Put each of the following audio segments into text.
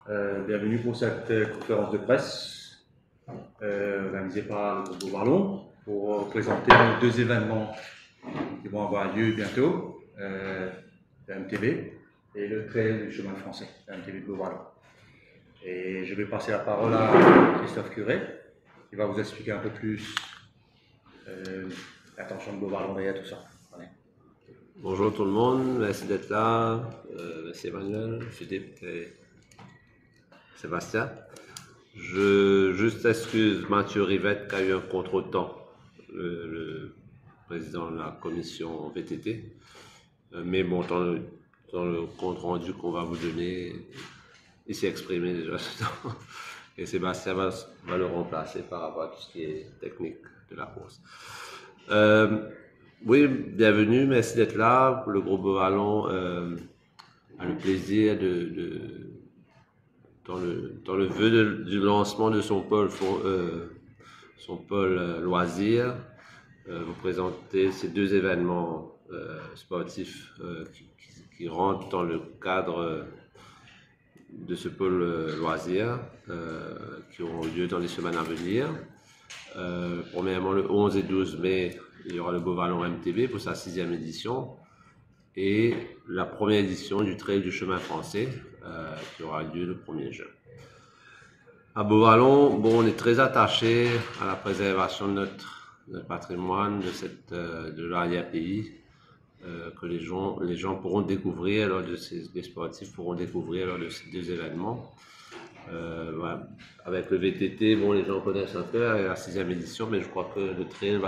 Bienvenue pour cette conférence de presse organisée par le Beau Ballon pour présenter nos deux événements qui vont avoir lieu bientôt, le MTB et le Trail du chemin français, le MTB de Beau Ballon. Et je vais passer la parole à Christophe Curé qui va vous expliquer un peu plus l'intention de Beau Ballon derrière tout ça. Allez. Bonjour tout le monde, merci d'être là. Merci Emmanuel, Philippe et Sébastien. Je juste excuse Mathieu Rivette qui a eu un contre-temps, le président de la commission VTT. Mais bon, dans le compte rendu qu'on va vous donner, il s'est exprimé déjà dedans. Et Sébastien va le remplacer par rapport à tout ce qui est technique de la course. Oui, bienvenue, merci d'être là. Le groupe Beau Ballon a le plaisir dans le vœu du lancement de son pôle loisir, vous présenter ces deux événements sportifs qui rentrent dans le cadre de ce pôle loisir, qui auront lieu dans les semaines à venir. Premièrement, le 11 et 12 mai, il y aura le Beau Ballon MTB pour sa 6e édition et la première édition du Trail du chemin français qui aura lieu le 1er juin. À Beau Ballon, bon, on est très attaché à la préservation de notre patrimoine, de l'arrière-pays, que les gens pourront découvrir les sportifs pourront découvrir lors de ces deux événements. Voilà. Avec le VTT, bon, les gens connaissent un peu la 6e édition, mais je crois que le trail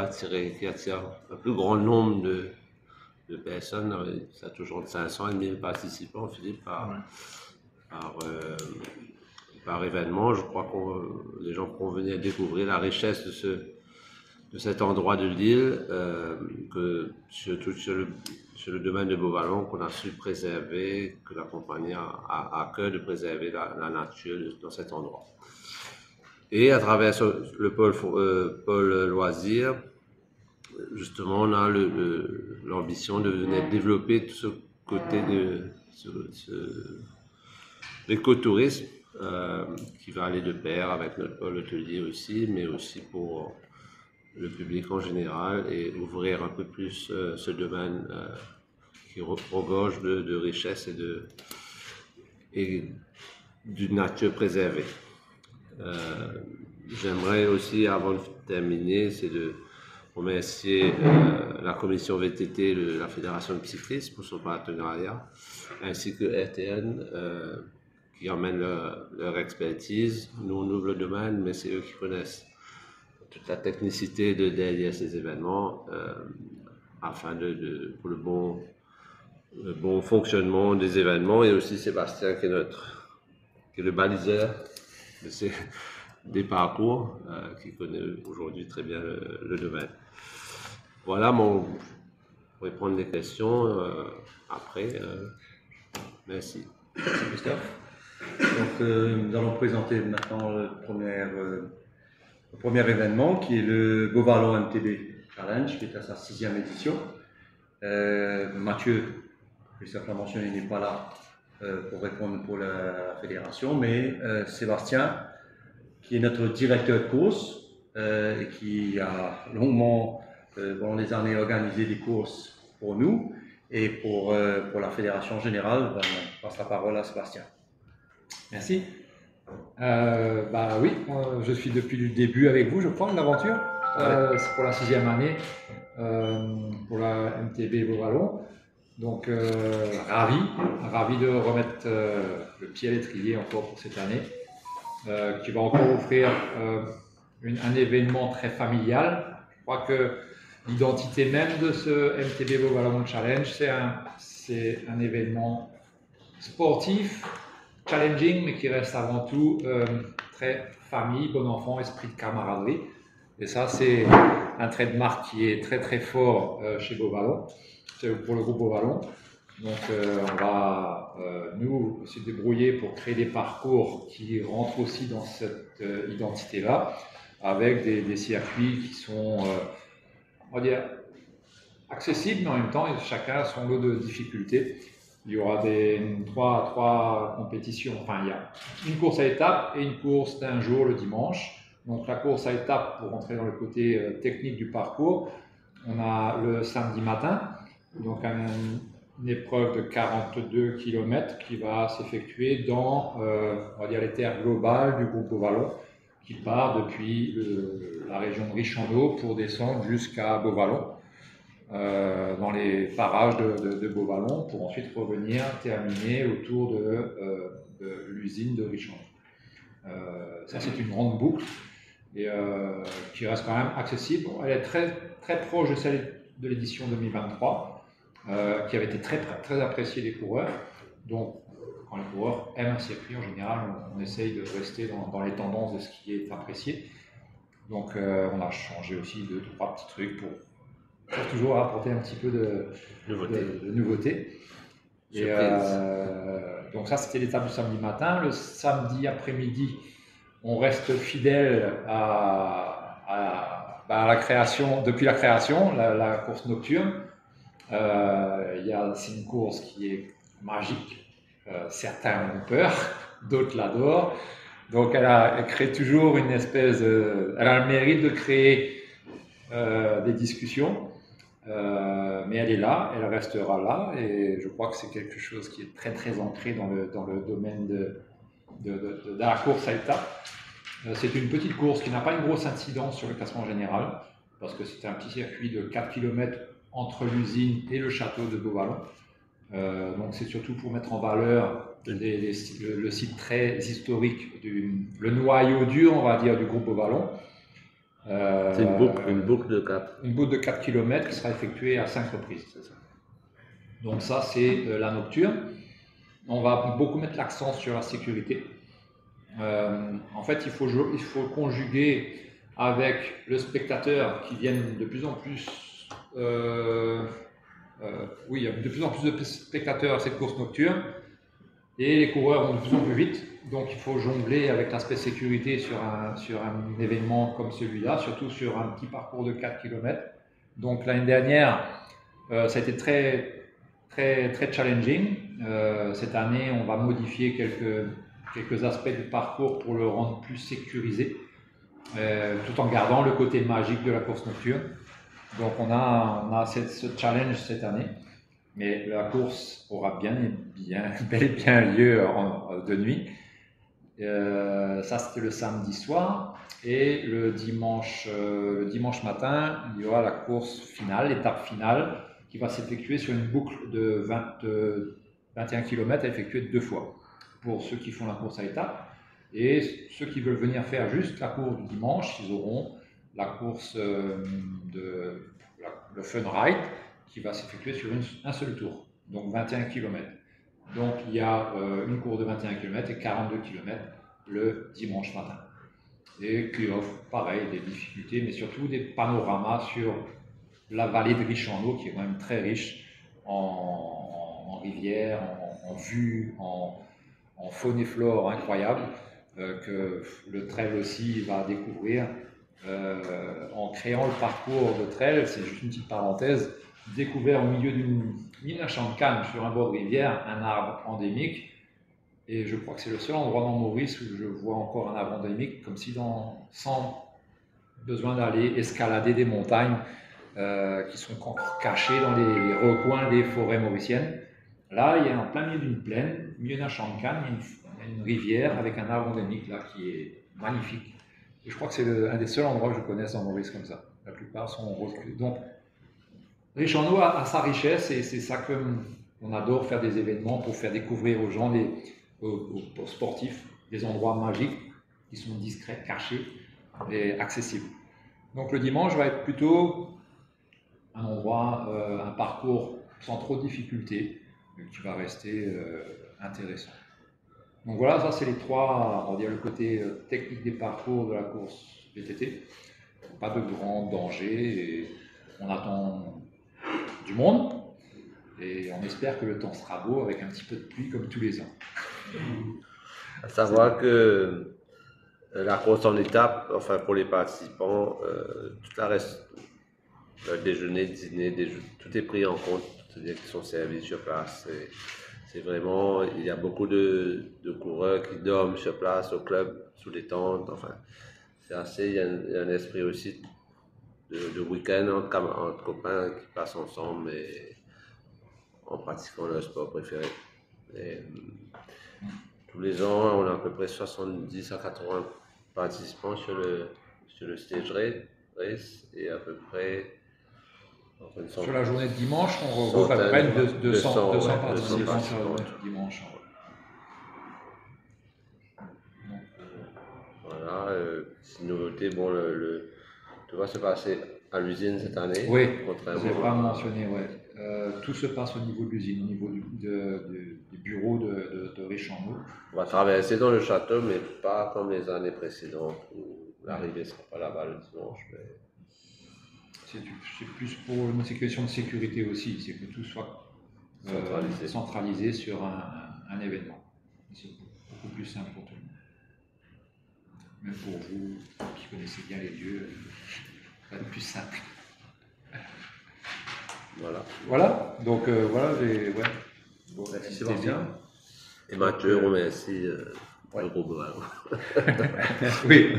qui attire un plus grand nombre de personnes. Ça a toujours de 500 et 1000 participants, Philippe, par événement. Je crois que les gens pourront venir découvrir la richesse de cet endroit de l'île, que surtout sur le domaine de Beau Ballon, qu'on a su préserver, que la compagnie a à cœur de préserver la nature dans cet endroit. Et à travers le pôle loisir, justement, on a l'ambition de venir développer tout ce côté de l'écotourisme qui va aller de pair avec notre pôle hôtelier aussi, mais aussi pour le public en général, et ouvrir un peu plus ce domaine qui regorge de richesse et d'une nature préservée. J'aimerais aussi, avant de terminer, c'est de remercier la commission VTT de la Fédération de cyclisme pour son partenariat, ainsi que RTN qui emmènent leur expertise. Nous, on ouvre le domaine, mais c'est eux qui connaissent toute la technicité derrière ces événements afin pour le bon fonctionnement des événements, et aussi Sébastien qui est le baliseur des parcours, qui connaît aujourd'hui très bien le domaine. Voilà, on pourrait prendre des questions après. Merci. Merci Christophe. Donc nous allons présenter maintenant le premier événement qui est le Beau Ballon MTB Challenge, qui est à sa 6e édition. Mathieu, Christophe l'a mentionné, n'est pas là pour répondre pour la fédération, mais Sébastien, qui est notre directeur de course et qui a longuement, pendant les années, organisé des courses pour nous et pour la fédération générale. Je passe la parole à Sébastien. Merci. Oui, je suis depuis le début avec vous, je crois, de l'aventure. C'est pour la 6e année, pour la MTB Beau Ballon. Donc, ravi de remettre le pied à l'étrier encore pour cette année, qui va encore offrir un événement très familial. Je crois que l'identité même de ce MTB Beau Ballon Challenge, c'est un événement sportif, challenging, mais qui reste avant tout très famille, bon enfant, esprit de camaraderie. Et ça, c'est un trait de marque qui est très très fort chez Beau Ballon, pour le groupe Beau Ballon. Donc on va nous se débrouiller pour créer des parcours qui rentrent aussi dans cette identité-là, avec des circuits qui sont, on va dire, accessibles, mais en même temps, chacun a son lot de difficultés. Il y aura trois compétitions. Enfin, il y a une course à étapes et une course d'un jour le dimanche. Donc la course à étapes, pour rentrer dans le côté technique du parcours, on a le samedi matin, donc une épreuve de 42 km qui va s'effectuer dans on va dire les terres globales du groupe Beauvallon, qui part depuis la région de Richandeau pour descendre jusqu'à Beauvallon, dans les parages de Beauvallon, pour ensuite revenir terminer autour de l'usine de Richandeau. Ça, c'est une grande boucle et qui reste quand même accessible. Elle est très, très proche de celle de l'édition 2023, qui avait été très, très appréciée des coureurs. Donc, quand les coureurs aiment un circuit, en général, on essaye de rester dans les tendances de ce qui est apprécié. Donc, on a changé aussi 2-3 petits trucs pour toujours apporter un petit peu de nouveauté. Et, donc ça, c'était l'étape du samedi matin. Le samedi après-midi, on reste fidèle à la création, depuis la création, la course nocturne. C'est une course qui est magique. Certains ont peur, d'autres l'adorent. Donc elle crée toujours une espèce elle a le mérite de créer des discussions. Mais elle est là, elle restera là, et je crois que c'est quelque chose qui est très très ancré dans le domaine de la course à étapes. C'est une petite course qui n'a pas une grosse incidence sur le classement général, parce que c'est un petit circuit de 4 km entre l'usine et le château de Beauvallon. Donc c'est surtout pour mettre en valeur le site très historique, le noyau dur, on va dire, du groupe Beauvallon. C'est une boucle de 4. Une boucle de 4 km qui sera effectuée à 5 reprises. C'est ça. Donc ça, c'est la nocturne. On va beaucoup mettre l'accent sur la sécurité. En fait, il faut conjuguer avec le spectateur qui viennent de plus en plus... il y a de plus en plus de spectateurs à cette course nocturne. Et les coureurs vont de plus en plus vite, donc il faut jongler avec l'aspect sécurité sur un événement comme celui-là, surtout sur un petit parcours de 4 km. Donc l'année dernière, ça a été très, très, très challenging. Cette année, on va modifier quelques aspects du parcours pour le rendre plus sécurisé, tout en gardant le côté magique de la course nocturne. Donc on a ce challenge cette année. Mais la course aura bel et bien lieu de nuit. Ça, c'était le samedi soir. Et le dimanche matin, il y aura la course finale, l'étape finale, qui va s'effectuer sur une boucle de 21 km à effectuer 2 fois, pour ceux qui font la course à étapes. Et ceux qui veulent venir faire juste la course du dimanche, ils auront la course le Fun Ride, qui va s'effectuer sur un seul tour, donc 21 km. Donc il y a une course de 21 km et 42 km le dimanche matin. Et qui offre, pareil, des difficultés, mais surtout des panoramas sur la vallée de Richandeau, qui est quand même très riche en rivières, en vues, en faune et flore incroyable, que le trail aussi va découvrir en créant le parcours de trail. C'est juste une petite parenthèse. Découvert au milieu d'un champ de canne sur un bord de rivière un arbre endémique, et je crois que c'est le seul endroit dans Maurice où je vois encore un arbre endémique, comme si sans besoin d'aller escalader des montagnes qui sont cachées dans les recoins des forêts mauriciennes. Là, il y a en plein milieu d'une plaine, au milieu d'un champ de canne, il y a une rivière avec un arbre endémique là qui est magnifique. Et je crois que c'est un des seuls endroits que je connaisse en Maurice comme ça. La plupart sont reculés. Donc, Richandeau a sa richesse, et c'est ça qu'on adore faire des événements pour faire découvrir aux gens, aux sportifs, des endroits magiques qui sont discrets, cachés et accessibles. Donc le dimanche va être plutôt un endroit, un parcours sans trop de difficultés, mais qui va rester intéressant. Donc voilà, ça c'est les trois, on va dire le côté technique des parcours de la course VTT. Pas de grands dangers, et on attend du monde, et on espère que le temps sera beau avec un petit peu de pluie comme tous les ans. À savoir que la course en étape, enfin pour les participants, tout le reste, déjeuner, dîner, tout est pris en compte, c'est-à-dire qu'ils sont servis sur place. C'est vraiment, il y a beaucoup de coureurs qui dorment sur place au club, sous les tentes. Enfin, c'est assez, il y a un esprit aussi de week-end entre copains qui passent ensemble et en pratiquant leur sport préféré. Et, tous les ans, on a à peu près 70 à 80 participants sur le stage race et à peu près sur la journée de dimanche, on regroupe à peu près 200 participants sur la journée de dimanche. Voilà, c'est une nouveauté, bon, tout va se passer à l'usine cette année. Oui, je n'ai pas mentionné, ouais. Tout se passe au niveau de l'usine, au niveau du bureau de Richemont. On va traverser dans le château, mais pas comme les années précédentes où l'arrivée ne sera pas là-bas le dimanche. Mais... C'est plus pour une question de sécurité aussi, c'est que tout soit centralisé sur un événement. C'est beaucoup plus simple pour tout le monde. Même pour vous qui connaissez bien les lieux, ça va être plus simple. Voilà, donc voilà, Bon, merci Sébastien. Et Mathieu remercie le groupe Bovallon. Oui.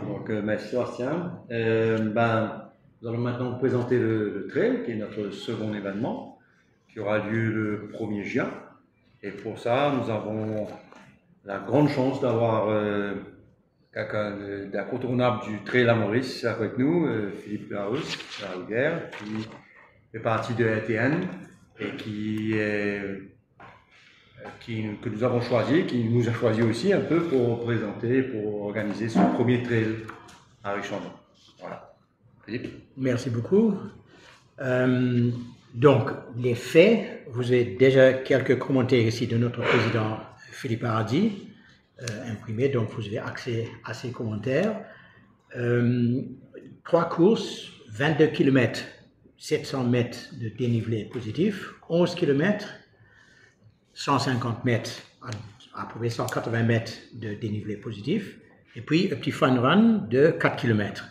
Donc merci Sébastien. Nous allons maintenant vous présenter le trail, qui est notre second événement, qui aura lieu le 1er juin. Et pour ça, nous avons la grande chance d'avoir quelqu'un d'incontournable du trail à Maurice avec nous, Philippe Larousse, qui fait partie de RTN et que nous avons choisi, qui nous a choisi aussi un peu pour présenter, pour organiser son premier trail à Richemont. Voilà. Philippe. Merci beaucoup. Donc, les faits, vous avez déjà quelques commentaires ici de notre président Philippe Hardy, imprimés, donc vous avez accès à ces commentaires. 3 courses, 22 km, 700 mètres de dénivelé positif, 11 km, 150 mètres, à peu près 180 mètres de dénivelé positif, et puis un petit fun run de 4 km.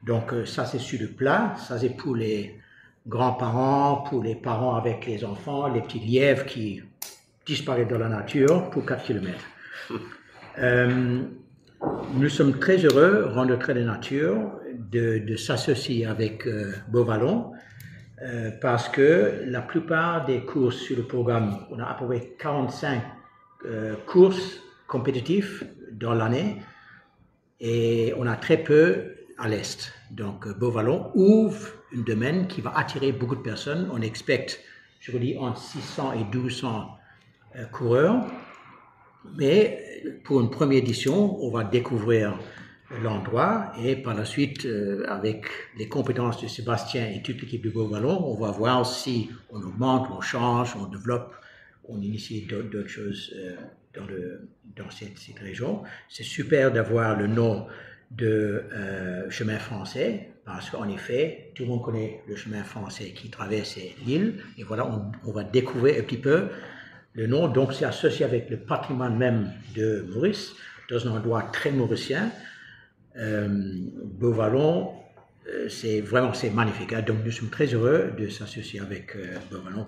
Donc ça c'est sur le plat, ça c'est pour les grands-parents, pour les parents avec les enfants, les petits lièvres qui disparaissent dans la nature pour 4 km. Nous sommes très heureux, Ronde Trail de Nature, de s'associer avec Bovallon, parce que la plupart des courses sur le programme, on a à peu près 45 courses compétitives dans l'année et on a très peu à l'Est. Donc Bovallon ouvre un domaine qui va attirer beaucoup de personnes. On expecte, je vous dis, entre 600 et 1200 coureurs. Mais pour une première édition, on va découvrir l'endroit et par la suite, avec les compétences de Sébastien et toute l'équipe de Bovallon, on va voir si on augmente, on change, on développe, on initie d'autres choses dans cette région. C'est super d'avoir le nom de chemin français parce qu'en effet, tout le monde connaît le chemin français qui traverse l'île et voilà, on va découvrir un petit peu le nom. Donc c'est associé avec le patrimoine même de Maurice, dans un endroit très mauricien. Bovallon, c'est magnifique. Hein? Donc nous sommes très heureux de s'associer avec Bovallon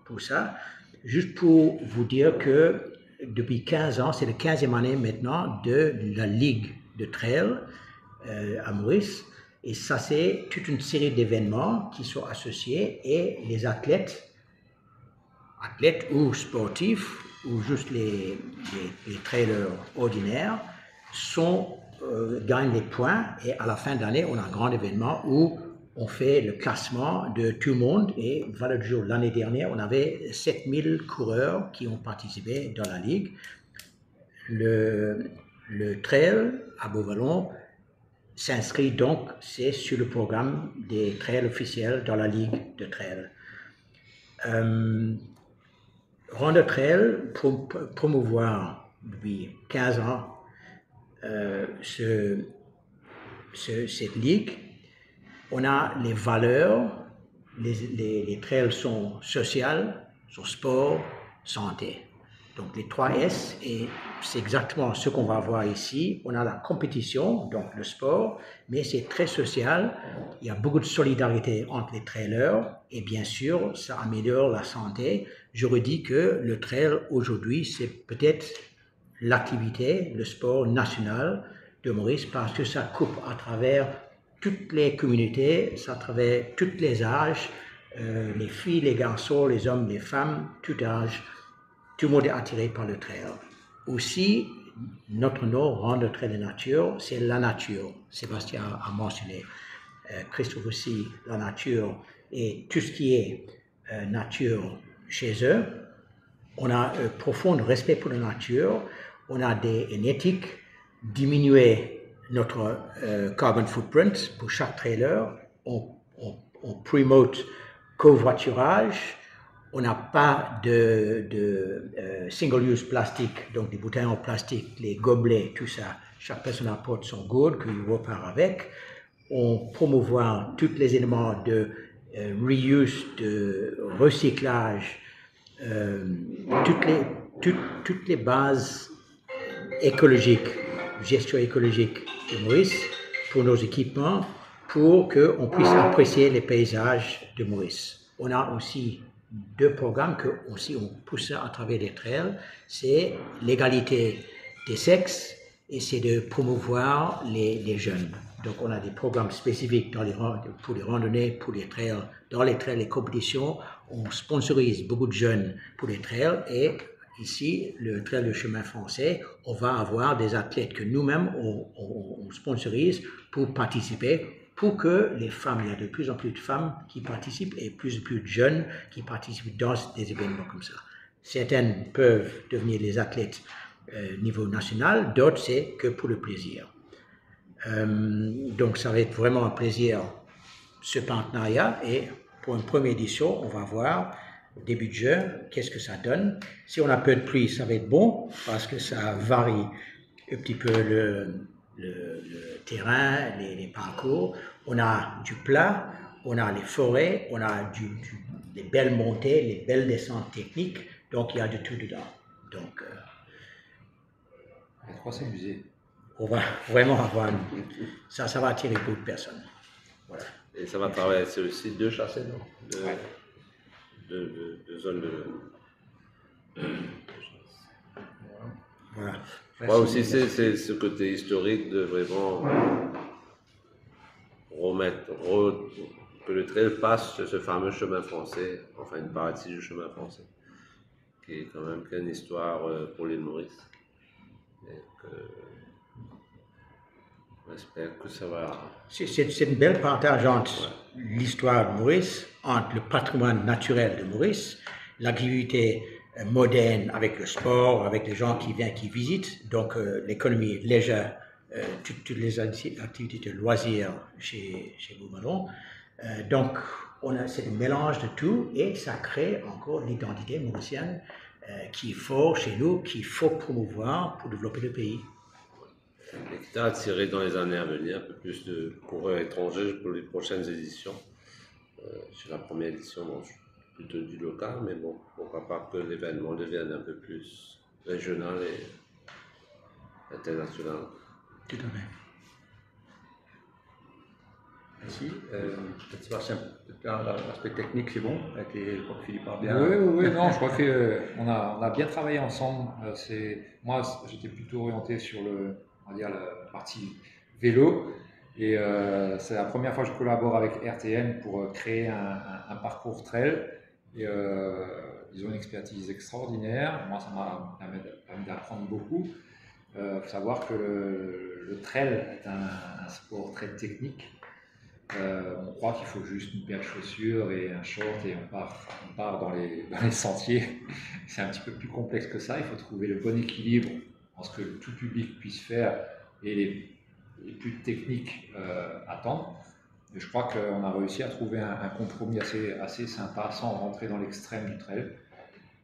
pour ça. Juste pour vous dire que depuis 15 ans, c'est la 15e année maintenant de la Ligue de Trail à Maurice. Et ça, c'est toute une série d'événements qui sont associés et les athlètes ou sportifs ou juste les trailers ordinaires gagnent les points et à la fin de l'année, on a un grand événement où on fait le classement de tout le monde et voilà du jour. L'année dernière, on avait 7000 coureurs qui ont participé dans la Ligue. Le trail à Bovallon s'inscrit donc, c'est sur le programme des trails officiels dans la Ligue de Trail. Ronde Trail, pour promouvoir depuis 15 ans cette ligue, on a les valeurs, les trails sont sociales, sont sport, santé. Donc les 3 S, et c'est exactement ce qu'on va voir ici. On a la compétition, donc le sport, mais c'est très social. il y a beaucoup de solidarité entre les trailers et bien sûr, ça améliore la santé. Je redis que le trail aujourd'hui, c'est peut-être l'activité, le sport national de Maurice parce que ça coupe à travers toutes les communautés, ça travers tous les âges, les filles, les garçons, les hommes, les femmes, tout âge, tout le monde est attiré par le trail. Aussi, notre nom, rendre trail de nature, c'est la nature. Sébastien a mentionné, Christophe aussi, la nature et tout ce qui est nature chez eux. On a un profond respect pour la nature, on a une éthique, diminuer notre carbon footprint pour chaque trailer, on promote covoiturage, on n'a pas de single-use plastique, donc des bouteilles en plastique, les gobelets, tout ça, chaque personne apporte son gourde qu'il repart avec. On promouvoit tous les éléments de reuse, de recyclage, toutes les bases écologiques, gestion écologique de Maurice pour nos équipements, pour qu'on puisse apprécier les paysages de Maurice. On a aussi deux programmes que aussi on pousse à travers les trails, c'est l'égalité des sexes et c'est de promouvoir les jeunes. Donc on a des programmes spécifiques pour les randonnées, pour les trails. Dans les trails, les compétitions, on sponsorise beaucoup de jeunes pour les trails et ici, le trail de chemin français, on va avoir des athlètes que nous-mêmes on sponsorise pour participer, pour que les femmes, il y a de plus en plus de femmes qui participent et plus en plus de jeunes qui participent dans des événements comme ça. Certaines peuvent devenir les athlètes niveau national, d'autres c'est que pour le plaisir. Donc ça va être vraiment un plaisir ce partenariat et pour une première édition, on va voir au début de jeu, qu'est-ce que ça donne. Si on a peu de pluie, ça va être bon parce que ça varie un petit peu le terrain, les parcours. On a du plat, on a les forêts, on a les belles montées, les belles descentes techniques. Donc il y a de tout dedans. Donc on va s'amuser. On va vraiment avoir ça va attirer beaucoup de personnes. Voilà. Et ça va traverser aussi deux chasses, non? De zones de... Voilà. Je crois aussi c'est ce côté historique de vraiment que le trail passe sur ce fameux chemin français, enfin une partie du chemin français, qui est quand même une histoire pour l'île Maurice. J'espère que ça va... C'est une belle partage entre l'histoire de Maurice, entre le patrimoine naturel de Maurice, l'activité moderne avec le sport, avec les gens qui viennent, qui visitent, donc l'économie légère, toutes les activités de loisirs chez Beauvalon. Donc, c'est un mélange de tout et ça crée encore l'identité mauricienne qui est fort chez nous, qu'il faut promouvoir pour développer le pays. Et qui t'a attiré dans les années à venir un peu plus de coureurs étrangers pour les prochaines éditions. Sur la première édition, bon, je suis plutôt du local, mais bon, pourquoi pas que l'événement devienne un peu plus régional et international. Tout à fait. Merci. L'aspect technique, c'est bon. Philippe parle bien. Oui, non, je crois qu'on a bien travaillé ensemble. Moi, j'étais plutôt orienté sur la partie vélo. Et c'est la première fois que je collabore avec RTN pour créer un parcours trail. Et ils ont une expertise extraordinaire. Moi, ça m'a permis d'apprendre beaucoup. Il faut savoir que le trail est un sport très technique. On croit qu'il faut juste une paire de chaussures et un short et on part dans les sentiers. C'est un petit peu plus complexe que ça. Il faut trouver le bon équilibre en ce que tout public puisse faire et les plus techniques attendent. Et je crois qu'on a réussi à trouver un compromis assez sympa sans rentrer dans l'extrême du trail.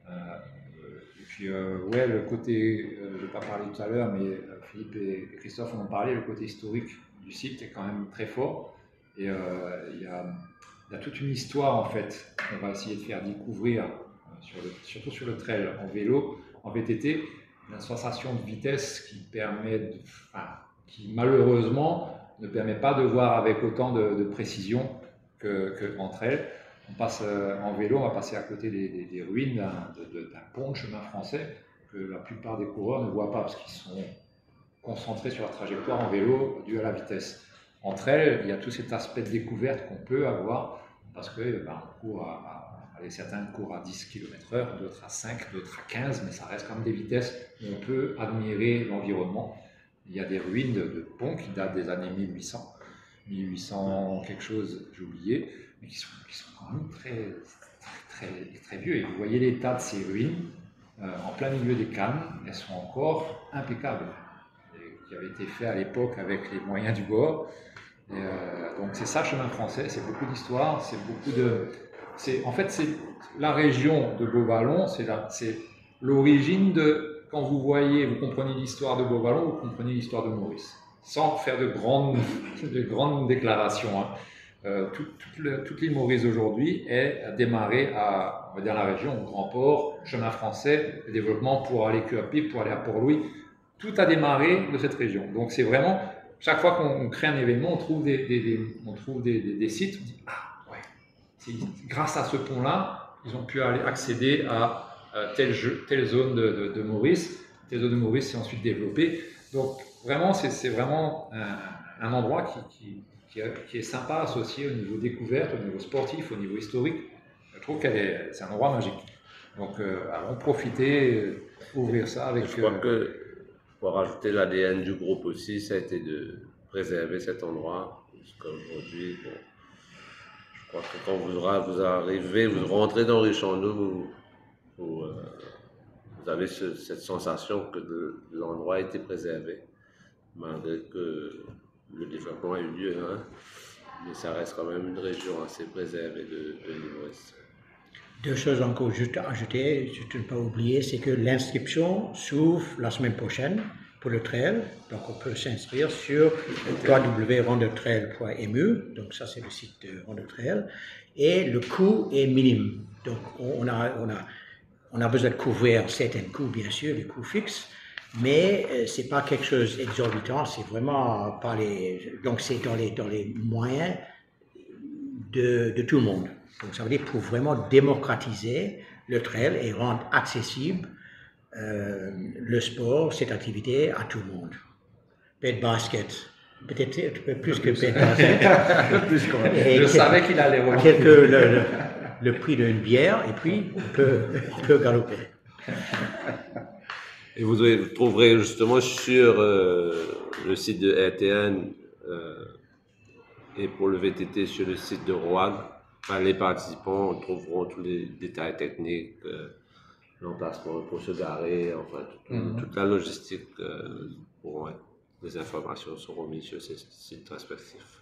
Et puis, le côté, je n'ai pas parlé tout à l'heure, mais Philippe et Christophe en ont parlé, le côté historique du site est quand même très fort. Et il y a toute une histoire en fait qu'on va essayer de faire découvrir, surtout sur le trail en vélo, en VTT, une sensation de vitesse qui permet, qui malheureusement ne permet pas de voir avec autant de précision qu'entre elles. On passe en vélo, on va passer à côté des ruines d'un pont de chemin français que la plupart des coureurs ne voient pas parce qu'ils sont concentrés sur la trajectoire en vélo dû à la vitesse. Entre elles, il y a tout cet aspect de découverte qu'on peut avoir parce que on court certains courent à 10 km/h, d'autres à 5, d'autres à 15, mais ça reste quand même des vitesses où on peut admirer l'environnement. Il y a des ruines de ponts qui datent des années 1800 quelque chose, j'ai oublié, mais qui sont quand même très vieux. Et vous voyez l'état de ces ruines en plein milieu des Cannes, elles sont encore impeccables. Qui avait été fait à l'époque avec les moyens du bord. Donc c'est ça, chemin français, c'est beaucoup d'histoire, c'est beaucoup de... En fait, c'est la région de Beauvallon, c'est l'origine de... Quand vous comprenez l'histoire de Beauvallon, vous comprenez l'histoire de Maurice. Sans faire de grandes déclarations. Hein. Toute l'île Maurice aujourd'hui a démarré on va dire la région, au Grand Port, chemin français, le développement pour aller à Pic, pour aller à Port-Louis. Tout a démarré de cette région. Donc c'est vraiment, chaque fois qu'on crée un événement, on trouve des sites, on dit, ah ouais, grâce à ce pont-là, ils ont pu aller accéder à telle zone de Maurice. Telle zone de Maurice s'est ensuite développée. Donc vraiment, c'est vraiment un endroit qui est sympa, associé au niveau découverte, au niveau sportif, au niveau historique. Je trouve c'est un endroit magique. Donc allons profiter, ouvrir ça avec... Je crois que pour rajouter l'ADN du groupe aussi, ça a été de préserver cet endroit. Jusqu'aujourd'hui, je crois que quand vous arrivez, vous rentrez dans Richandou, vous avez cette sensation que l'endroit a été préservé, malgré que le développement a eu lieu. Hein, mais ça reste quand même une région assez préservée de l'île Ouest. Deux choses encore juste à ajouter, je ne peux pas oublier, c'est que l'inscription s'ouvre la semaine prochaine pour le trail. Donc on peut s'inscrire sur www.rondetrail.mu. Donc ça c'est le site de Rondetrail. Et le coût est minime. Donc on a besoin de couvrir certains coûts, bien sûr, les coûts fixes. Mais c'est pas quelque chose d'exorbitant, c'est vraiment pas donc c'est dans les moyens de tout le monde. Donc ça veut dire pour vraiment démocratiser le trail et rendre accessible le sport, cette activité à tout le monde. Peut-être basket, peut-être un peu plus que peut-être basket. Plus quand même. Je savais qu'il allait remonter. Quelques le prix d'une bière et puis on peut galoper. Et vous trouverez justement sur le site de RTN et pour le VTT sur le site de ROAG, les participants trouveront tous les détails techniques, l'emplacement pour se garer, enfin toute la logistique pourront être, les informations seront mises sur ces sites respectifs.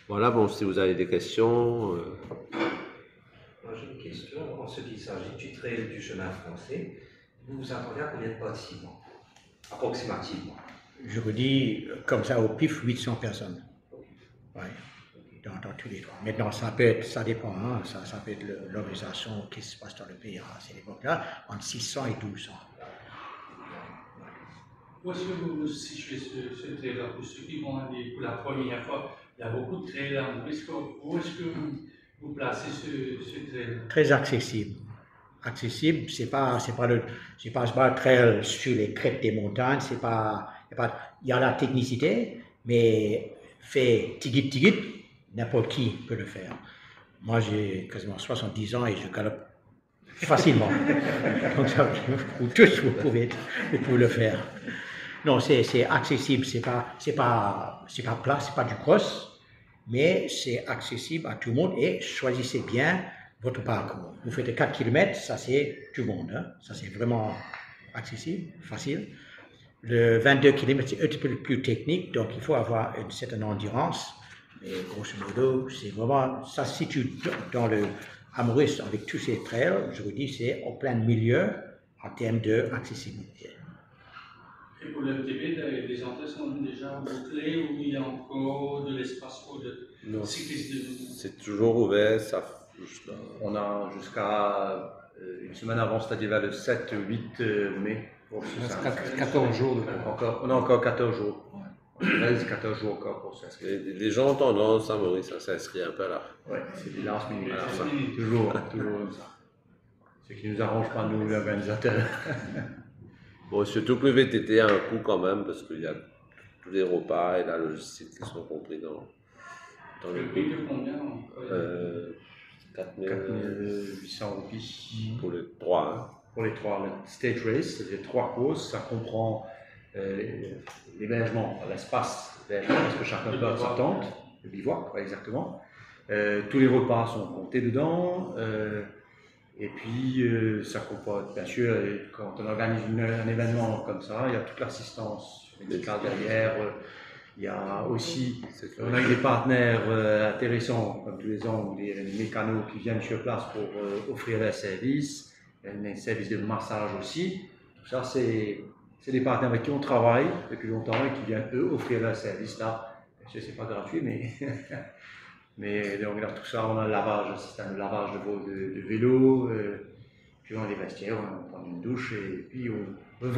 Voilà, bon, si vous avez des questions. Moi j'ai une question. En ce qui s'agit du trail du chemin français, vous vous attendez à combien de participants approximativement? Je vous dis, comme ça au pif, 800 personnes. Ouais. Dans tous les trois. Maintenant, ça dépend, hein, ça peut être l'organisation qui se passe dans le pays à cette époque-là, entre 600 et 1200. Où est-ce que vous situez ce trail-là? Pour ceux qui vont aller pour la première fois, il y a beaucoup de trails là. Où est-ce que vous placez ce trail? Très accessible. Accessible, c'est pas le trail sur les crêtes des montagnes, il y a la technicité, mais fait tigit, n'importe qui peut le faire. Moi, j'ai quasiment 70 ans et je galope facilement. Donc, ça, vous tous, vous pouvez le faire. Non, c'est accessible, c'est pas plat, c'est pas du cross, mais c'est accessible à tout le monde et choisissez bien votre parcours. Vous faites 4 km, ça c'est tout le monde, hein. Ça c'est vraiment accessible, facile. Le 22 km, c'est un petit peu plus technique, donc il faut avoir une certaine endurance. Mais grosso modo, c'est vraiment, ça se situe dans le Maurice avec tous ces trails, je vous dis, c'est en plein milieu en termes d'accessibilité. Et pour le MTB, les entrées sont déjà bouclées ou il y a encore de l'espace pour le cycliste? C'est toujours ouvert, on a jusqu'à une semaine avant, c'est-à-dire vers le 7-8 mai. 14 jours. On a encore 14 jours. 13, 14 jours encore pour s'inscrire. Les gens ont tendance, à Maurice, à s'inscrire un peu là. Ouais, c'est des last minute. Voilà, ça. Toujours comme ça. Ce qui nous arrange pas, nous, l'organisateur. Bon, surtout que le VTT a un coût quand même, parce qu'il y a tous les repas et la logistique qui sont compris dans le Le coût. prix de combien? 4 000 4800 roupies pour les 3. Hein. pour les 3. Le stage race, c'est 3 courses. Ça comprend l'hébergement, l'espace d'hébergement, parce que chacun peut avoir sa tente, le bivouac, ouais, exactement. Tous les repas sont comptés dedans. Et puis, ça comporte, bien sûr, quand on organise un événement comme ça, il y a toute l'assistance médicale derrière. Il y a aussi, on a eu des partenaires intéressants, comme tous les ans, des mécanos qui viennent sur place pour offrir leurs services, des services de massage aussi. Tout ça, c'est des partenaires avec qui on travaille depuis longtemps et qui viennent, eux, offrir leurs services là. Bien sûr, c'est pas gratuit, mais... Mais donc là, tout ça, on a le lavage, c'est un lavage de vélo, puis on a les vestiaires, on prend une douche, et puis on veut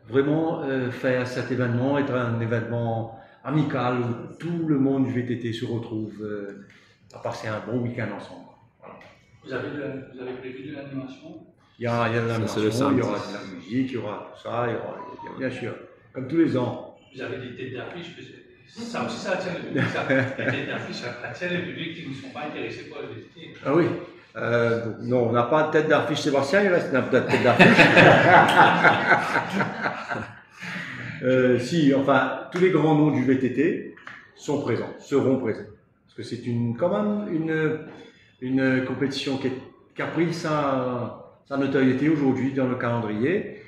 vraiment faire cet événement être un événement amical où tout le monde du VTT se retrouve à passer un bon week-end ensemble. Voilà. Vous avez prévu de l'animation? Il y a de l'animation, il y samedi. aura de la musique, il y aura tout ça, il y aura, bien sûr, comme tous les ans. Vous avez des têtes d'affiche, ça aussi ça attire le public, ça. Les têtes d'affiche, ça attire le public qui ne sont pas intéressés par le VTT. Ah oui. Non, on n'a pas de tête d'affiche Sébastien, il reste une tête d'affiche. Si, enfin, tous les grands noms du VTT sont présents, seront présents. Parce que c'est quand même une compétition qui a pris sa notoriété aujourd'hui dans le calendrier.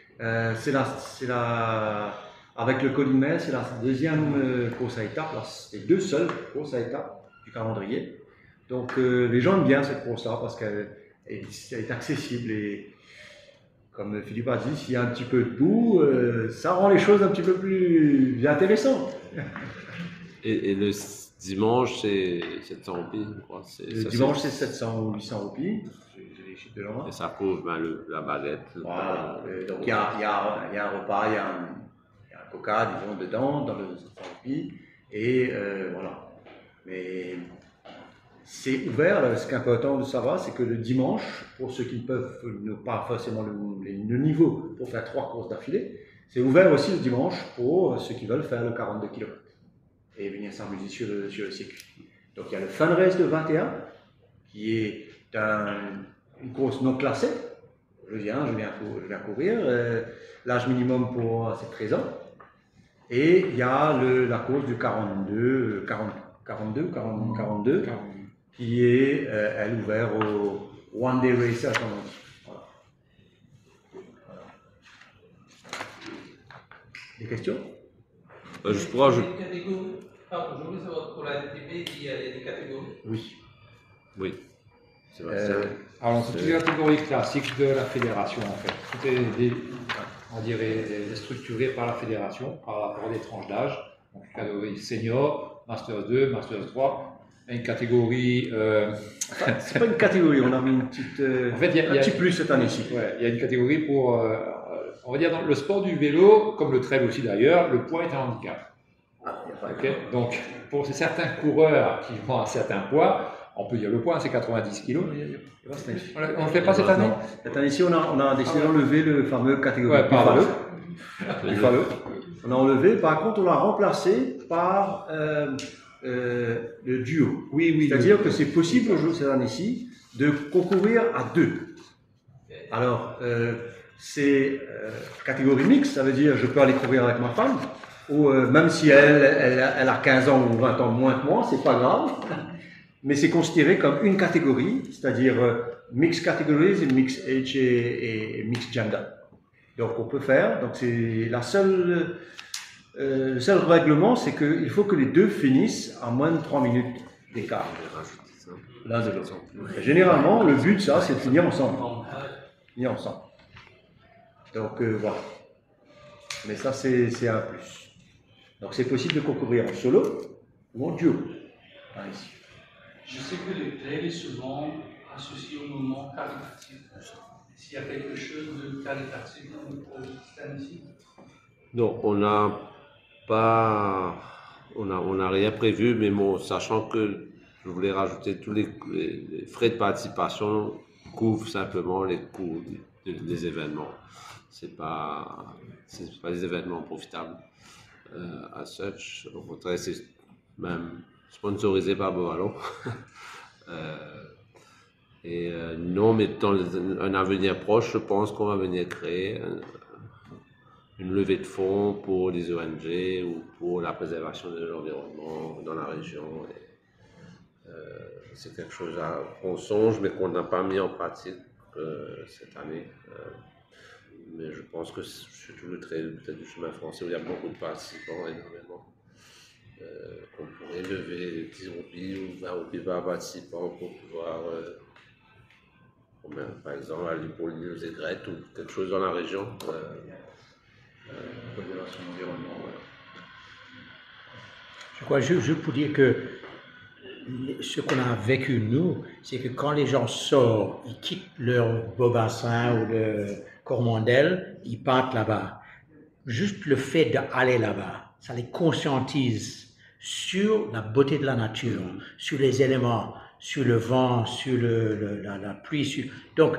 Avec le Colimet, c'est la deuxième course à étapes, c'est les deux seules courses à étapes du calendrier. Donc les gens aiment bien cette course-là parce qu'elle est accessible et comme Philippe a dit, s'il y a un petit peu de boue, ça rend les choses un petit peu plus intéressantes. Et le dimanche, c'est 700 roupies, je crois. Le dimanche, c'est 700 ou 800 roupies. J'ai les chiffres de loin. Et ça couvre la baguette. Voilà. Donc il y a un repas, il y a un coca, disons, dedans, dans le 700 roupies. Et voilà. Mais c'est ouvert. Ce qui est important de savoir, c'est que le dimanche, pour ceux qui peuvent ne pas forcément le niveau pour faire 3 courses d'affilée, c'est ouvert aussi le dimanche pour ceux qui veulent faire le 42 km et venir s'amuser sur le circuit. Donc il y a le Fun Race de 21, qui est une course non classée. Je viens courir. L'âge minimum c'est 13 ans. Et il y a la course du 42, qui est, elle, ouverte au One Day Racer, comme on dit. Voilà. Des questions? Juste pour ajouter. Aujourd'hui, pour la NTB, il y a des catégories. Oui. C'est vrai. Alors, c'est une catégorie classique de la fédération, en fait. Tout est, on dirait, structuré par la fédération, par rapport à des tranches d'âge. Donc, catégorie senior, Master 2, Master 3. Une catégorie. C'est pas une catégorie, on a mis une petite. En fait, un petit plus cette année-ci. Ouais, il y a une catégorie pour. On va dire dans le sport du vélo, comme le trail aussi d'ailleurs, le poids est un handicap. Okay. Donc, pour certains coureurs qui vont à certains poids, on peut dire le poids, c'est 90 kg. On ne le fait pas cette année? Cette année-ci, on a décidé d'enlever le fameux catégorie Buffalo. On a enlevé, par contre, on l'a remplacé par le duo. Oui. C'est-à-dire que c'est possible aujourd'hui, cette année-ci, de concourir à 2. Alors, c'est catégorie mixte, ça veut dire je peux aller courir avec ma femme, ou même si elle a 15 ans ou 20 ans moins que moi, c'est pas grave. Mais c'est considéré comme une catégorie, c'est-à-dire mixed categories, mixed age et mixed gender. Donc on peut faire, donc c'est le seul règlement, c'est qu'il faut que les deux finissent en moins de 3 minutes d'écart l'un de l'autre. Généralement, le but, ça, c'est de finir ensemble. Donc voilà. Mais ça, c'est un plus. Donc c'est possible de concourir en solo ou en duo. Ici. Je sais que le trail est souvent associé au mouvement caritatif. S'il y a quelque chose de caritatif dans notre système ici? Donc, on a pas, on n'a rien prévu, mais bon, sachant que je voulais rajouter tous les frais de participation couvrent simplement les coûts des événements. C'est pas des événements profitables. As such, au contraire, c'est même sponsorisé par Beauvalon. Non, mais dans un avenir proche, je pense qu'on va venir créer une levée de fonds pour les ONG ou pour la préservation de l'environnement dans la région. C'est quelque chose qu'on songe, mais qu'on n'a pas mis en pratique cette année. Mais je pense que surtout le trail peut-être du chemin français où il y a beaucoup de participants, énormément, qu'on pourrait lever des petits roupies ou 20 roupies par participant pour pouvoir, par exemple, aller pour l'île aux aigrettes ou quelque chose dans la région. Préservation de l'environnement, ouais. Je crois juste pour dire que ce qu'on a vécu nous, c'est que quand les gens sortent, ils quittent leur Beau-Bassin ou le Coromandel, ils partent là-bas. Juste le fait d'aller là-bas, ça les conscientise sur la beauté de la nature, sur les éléments, sur le vent, sur la pluie. Donc,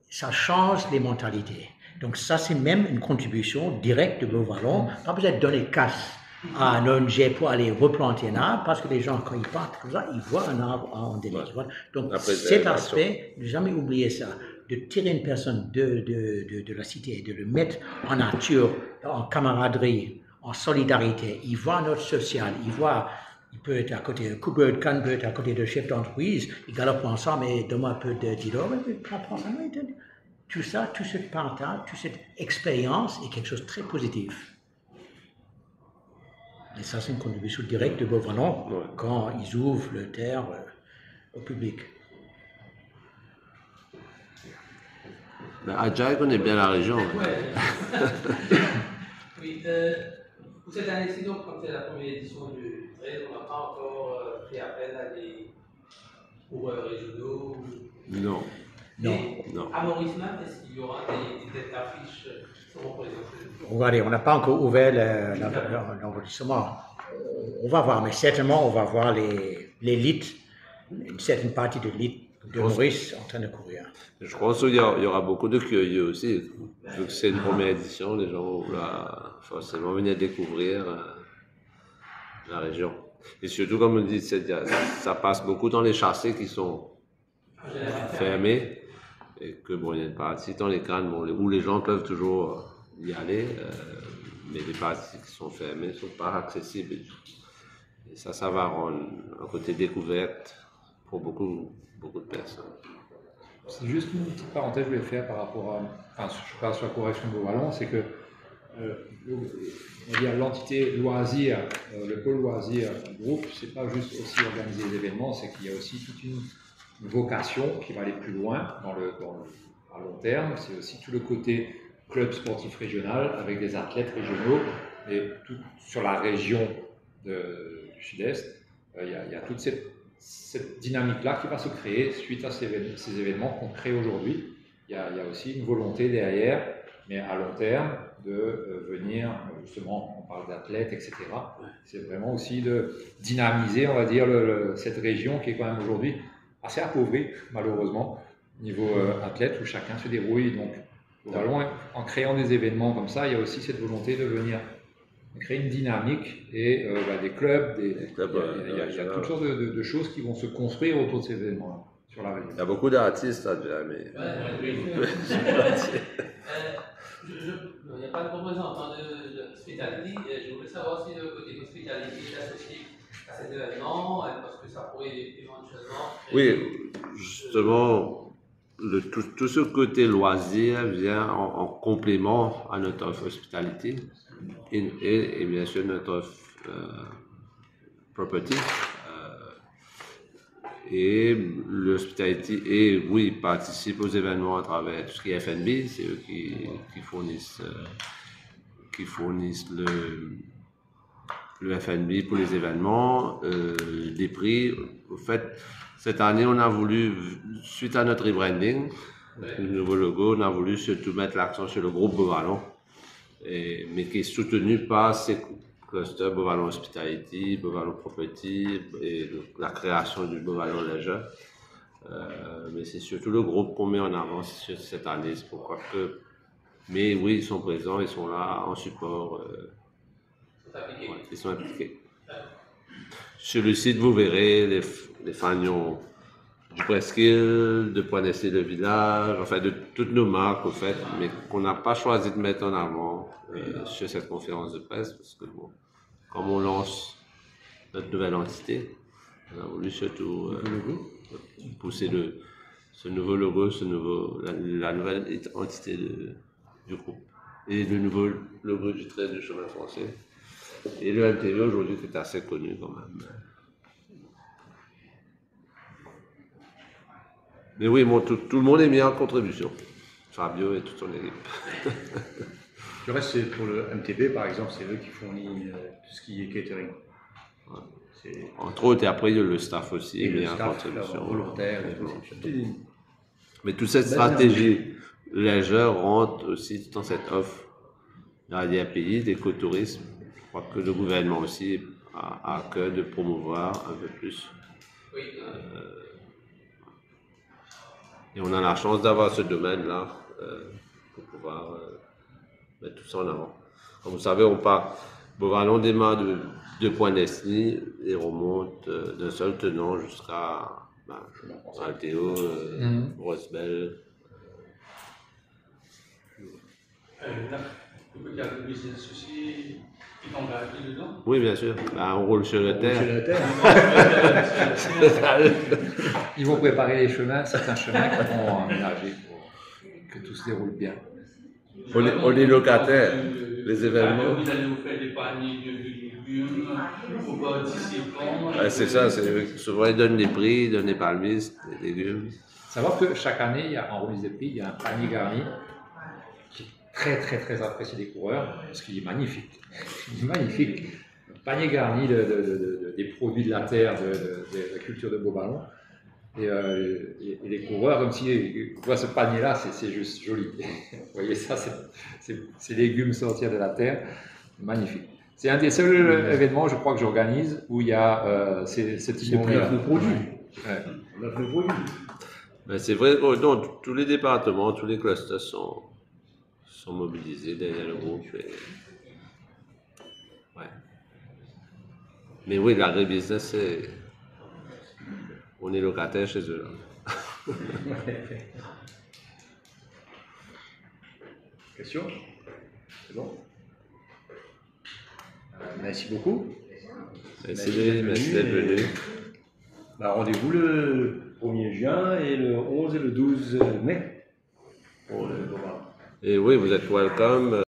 ça change les mentalités. Donc ça, c'est même une contribution directe de Beauvalon. Pas besoin de donner casse à un ONG pour aller replanter un arbre, parce que les gens, quand ils partent comme ça, ils voient un arbre en délire. Ouais. Donc cet aspect, ne jamais oublier ça, de tirer une personne de la cité, de le mettre en nature, en camaraderie, en solidarité. Il voit notre social, il peut être à côté de Cooper, Can peut être à côté de chef d'entreprise, ils galopent ensemble et demain un peu de $10, mais tout ça, tout ce partage, toute cette expérience est quelque chose de très positif. Et ça, c'est une contribution directe de Beauvalon quand ils ouvrent le terre au public. Adjaye connaît bien la région. Ouais. Oui, pour cette année-ci, donc, comme c'est la première édition du trail, on n'a pas encore fait appel à des coureurs régionaux. Non. Non. À Maurice-Matt, est-ce qu'il y aura des têtes d'affiche qui seront présentées? Regardez, on n'a pas encore ouvert l'enregistrement. On va voir, mais certainement, on va voir l'élite, une certaine partie de l'élite de Maurice en train de courir. Je pense qu'il y aura beaucoup de curieux aussi. Vu que c'est une première édition, les gens vont forcément venir découvrir la région. Et surtout, comme on dit, ça passe beaucoup dans les chassis qui sont fermés. Et que bon, il y a une partie dans les cannes où les gens peuvent toujours y aller, mais les parties qui sont fermées ne sont pas accessibles. Et ça va rendre un côté découverte pour beaucoup de personnes. C'est juste une petite parenthèse que je voulais faire par rapport à, je parle sur la correction de Beauvalon, c'est que on va dire l'entité loisir, le pôle loisir groupe, c'est pas juste aussi organiser des événements, c'est qu'il y a aussi toute une vocation qui va aller plus loin à long terme. C'est aussi tout le côté club sportif régional avec des athlètes régionaux et tout sur la région du Sud-Est. Il y a toute cette dynamique-là qui va se créer suite à ces événements qu'on crée aujourd'hui. Il y a aussi une volonté derrière, mais à long terme, de venir, justement, on parle d'athlètes, etc. C'est vraiment aussi de dynamiser, on va dire, cette région qui est quand même aujourd'hui assez appauvrie, malheureusement, niveau athlète, où chacun se débrouille. Donc, en créant des événements comme ça, il y a aussi cette volonté de venir créer une dynamique et des clubs, il y a toutes sortes de choses qui vont se construire autour de ces événements-là, sur la région. Il y a beaucoup d'artistes, ça, déjà, mais... Il n'y a pas de représentant de hospitality. Je voulais savoir si le côté hospitality est associé à cet événement, parce que ça pourrait éventuellement... Oui, justement, tout ce côté loisir vient en complément à notre offre hospitalité et bien sûr notre offre property. Et l'hospitality, oui, participe aux événements à travers tout ce qui est F&B, c'est eux qui fournissent le F&B pour les événements, des prix. Au fait, cette année, on a voulu, suite à notre rebranding, le nouveau logo, on a voulu surtout mettre l'accent sur le groupe Beauvalon, mais qui est soutenu par cluster Beauvalon Hospitality, Beauvalon Property et la création du Beauvalon Leisure. Mais c'est surtout le groupe qu'on met en avant cette année. C'est pourquoi que. Mais oui, ils sont présents, ils sont là en support. Ils sont impliqués. Sur le site, vous verrez les fagnons du Presqu'île, de Pointe-Nessy le village, enfin de toutes nos marques au fait, mais qu'on n'a pas choisi de mettre en avant sur cette conférence de presse, parce que bon, comme on lance notre nouvelle entité, on a voulu surtout pousser ce nouveau logo, la nouvelle entité du groupe, et le nouveau logo du trait du chemin français. Et le MTV aujourd'hui est assez connu quand même. Mais oui, tout le monde est mis en contribution. Fabio et toute son équipe. Le reste, c'est pour le MTB, par exemple, c'est eux qui fournissent tout ce qui est catering. Ouais. Entre autres, et après, il y a le staff aussi, Et mis le en staff, contribution. volontaire. Mais toute cette stratégie légère rentre aussi dans cette offre. Il y a des pays, d'écotourisme. Je crois que le gouvernement aussi a à cœur de promouvoir un peu plus. Et on a la chance d'avoir ce domaine-là pour pouvoir mettre tout ça en avant. Comme vous savez, on part. Beauvalon démarre de Pointe-Nessy et remonte d'un seul tenant jusqu'à Altéo, Rosebel. Il y a le business aussi qui t'engage dedans. Oui, bien sûr. On roule sur le terre. Ils vont préparer les chemins, certains chemins qui vont aménager pour que tout se déroule bien. On est locataires, les événements. Vous allez vous faire des paniers de légumes pour participants. C'est ça, souvent ils donnent des prix, ils donnent des palmistes, des légumes. Savoir que chaque année, il y a en remise des prix, il y a un panier garni qui est très très très apprécié des coureurs parce qu'il est magnifique. Il est magnifique. Un panier garni des produits de la terre, de la culture de Beauvalon. Et les coureurs, comme s'ils voient ce panier-là, c'est juste joli. Vous voyez ça, ces légumes sortir de la terre, magnifique. C'est un des seuls événements, je crois, que j'organise où il y a ce type de prix-là. On a le produit. Ben, c'est vrai que dans tous les départements, tous les clusters sont mobilisés derrière le groupe. Ouais. Mais oui, l'agribusiness, c'est. On est locataire chez eux. Là. Question? C'est bon? Merci beaucoup. Merci d'être venu. Rendez-vous le 1er juin et le 11 et le 12 mai pour le Beauvalon. Et oui, vous êtes welcome.